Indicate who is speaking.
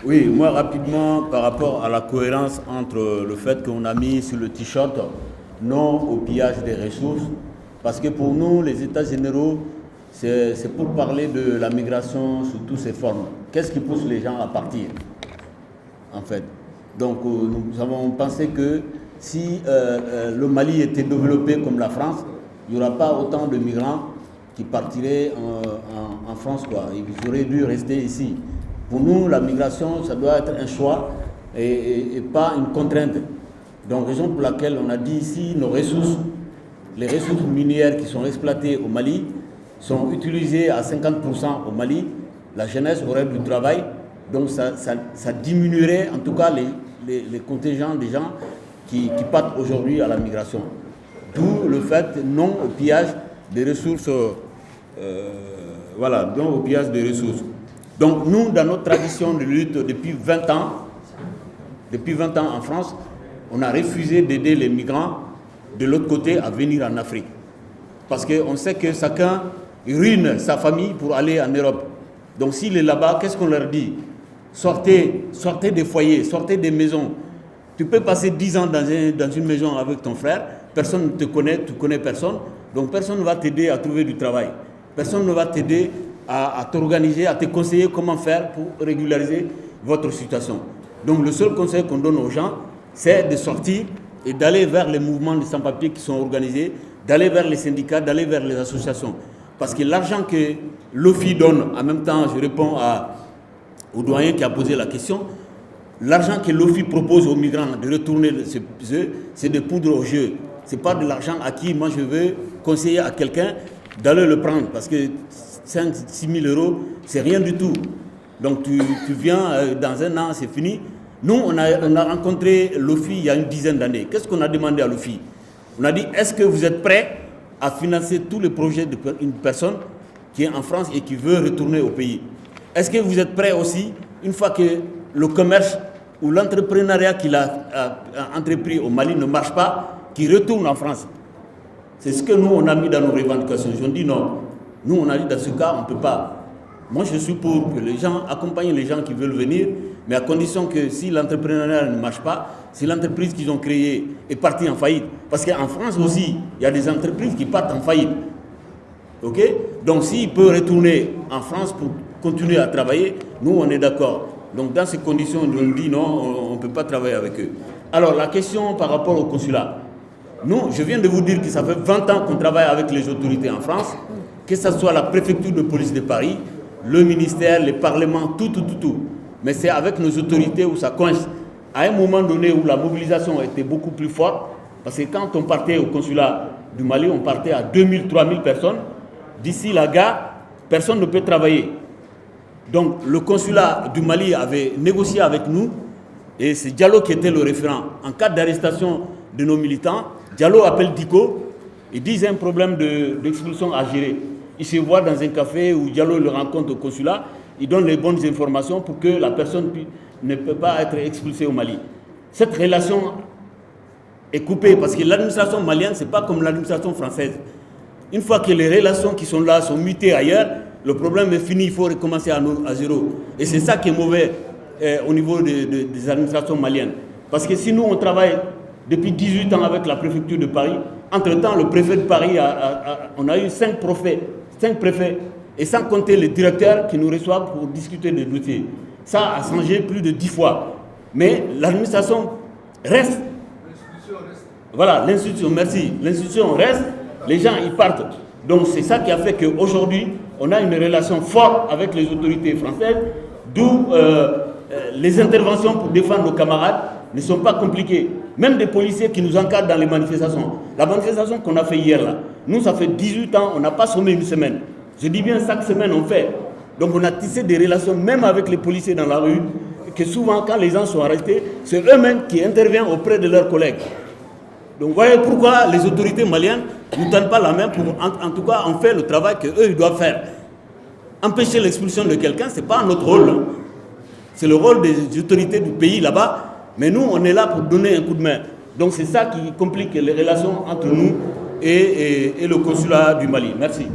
Speaker 1: Oui, moi rapidement par rapport à la cohérence entre le fait qu'on a mis sur le t-shirt non au pillage des ressources, parce que pour nous, les états généraux, c'est pour parler de la migration sous toutes ses formes. Qu'est-ce qui pousse les gens à partir, en fait? Donc nous avons pensé que si le Mali était développé comme la France, il n'y aura pas autant de migrants qui partiraient en France, quoi. Ils auraient dû rester ici. Pour nous, la migration, ça doit être un choix et pas une contrainte. Donc, raison pour laquelle on a dit ici, nos ressources, les ressources minières qui sont exploitées au Mali, sont utilisées à 50% au Mali. La jeunesse aurait du travail, donc ça diminuerait en tout cas les contingents des gens qui partent aujourd'hui à la migration. D'où le fait non au pillage des ressources, non au pillage des ressources. Donc nous, dans notre tradition de lutte depuis 20 ans en France, on a refusé d'aider les migrants de l'autre côté à venir en Afrique. Parce qu'on sait que chacun ruine sa famille pour aller en Europe. Donc s'il est là-bas, qu'est-ce qu'on leur dit? Sortez des foyers, sortez des maisons. Tu peux passer 10 ans dans une maison avec ton frère, personne ne te connaît, tu ne connais personne, donc personne ne va t'aider à trouver du travail. Personne ne va t'aider à t'organiser, à te conseiller comment faire pour régulariser votre situation. Donc le seul conseil qu'on donne aux gens, c'est de sortir et d'aller vers les mouvements de sans-papiers qui sont organisés, d'aller vers les syndicats, d'aller vers les associations. Parce que l'argent que l'OFI donne, en même temps je réponds au doyen qui a posé la question, l'argent que l'OFI propose aux migrants de retourner chez eux, c'est de poudre au jeu. Ce n'est pas de l'argent à qui moi je veux conseiller à quelqu'un d'aller le prendre, parce que 5 6 000 euros, c'est rien du tout. Donc tu viens dans un an, c'est fini. Nous, on a rencontré l'OFI il y a une dizaine d'années. Qu'est-ce qu'on a demandé à l'OFI? On a dit, est-ce que vous êtes prêts à financer tous les projets d'une personne qui est en France et qui veut retourner au pays? Est-ce que vous êtes prêts aussi, une fois que le commerce ou l'entrepreneuriat qu'il a entrepris au Mali ne marche pas, qu'il retourne en France? C'est ce que nous, on a mis dans nos revendications. Ils ont dit non. Nous, on a dit dans ce cas, on ne peut pas. Moi, je suis pour que les gens accompagnent les gens qui veulent venir, mais à condition que si l'entrepreneuriat ne marche pas, si l'entreprise qu'ils ont créée est partie en faillite. Parce qu'en France aussi, il y a des entreprises qui partent en faillite. OK? Donc, s'ils peuvent retourner en France pour continuer à travailler, nous, on est d'accord. Donc, dans ces conditions, on nous dit non, on ne peut pas travailler avec eux. Alors, la question par rapport au consulat. Nous, je viens de vous dire que ça fait 20 ans qu'on travaille avec les autorités en France, que ce soit la préfecture de police de Paris, le ministère, les parlements, tout. Mais c'est avec nos autorités où ça coince. À un moment donné où la mobilisation était beaucoup plus forte, parce que quand on partait au consulat du Mali, on partait à 2000, 3000 personnes. D'ici la gare, personne ne peut travailler. Donc le consulat du Mali avait négocié avec nous, et c'est Diallo qui était le référent. En cas d'arrestation de nos militants, Diallo appelle Diko, il dit j'ai un problème d'expulsion à gérer. Il se voit dans un café où Diallo le rencontre au consulat, il donne les bonnes informations pour que la personne ne peut pas être expulsée au Mali. Cette relation est coupée parce que l'administration malienne, ce n'est pas comme l'administration française. Une fois que les relations qui sont là sont mutées ailleurs, le problème est fini, il faut recommencer à zéro. Et c'est ça qui est mauvais au niveau des administrations maliennes. Parce que si nous, on travaille depuis 18 ans avec la préfecture de Paris, entre-temps, le préfet de Paris, on a eu 5 préfets, et sans compter les directeurs qui nous reçoivent pour discuter des dossiers. Ça a changé plus de 10 fois. Mais l'administration reste. L'institution reste. Voilà, l'institution, merci. L'institution reste, les gens y partent. Donc c'est ça qui a fait qu'aujourd'hui, on a une relation forte avec les autorités françaises, d'où les interventions pour défendre nos camarades ne sont pas compliquées. Même des policiers qui nous encadrent dans les manifestations. La manifestation qu'on a fait hier là, nous ça fait 18 ans, on n'a pas sommé une semaine. Je dis bien chaque semaine on fait. Donc on a tissé des relations même avec les policiers dans la rue, que souvent quand les gens sont arrêtés, c'est eux-mêmes qui interviennent auprès de leurs collègues. Donc voyez pourquoi les autorités maliennes ne nous tendent pas la main pour, en tout cas, on fait le travail qu'eux ils doivent faire. Empêcher l'expulsion de quelqu'un, ce n'est pas notre rôle. Hein. C'est le rôle des autorités du pays là-bas. Mais nous, on est là pour donner un coup de main. Donc c'est ça qui complique les relations entre nous et le consulat du Mali. Merci.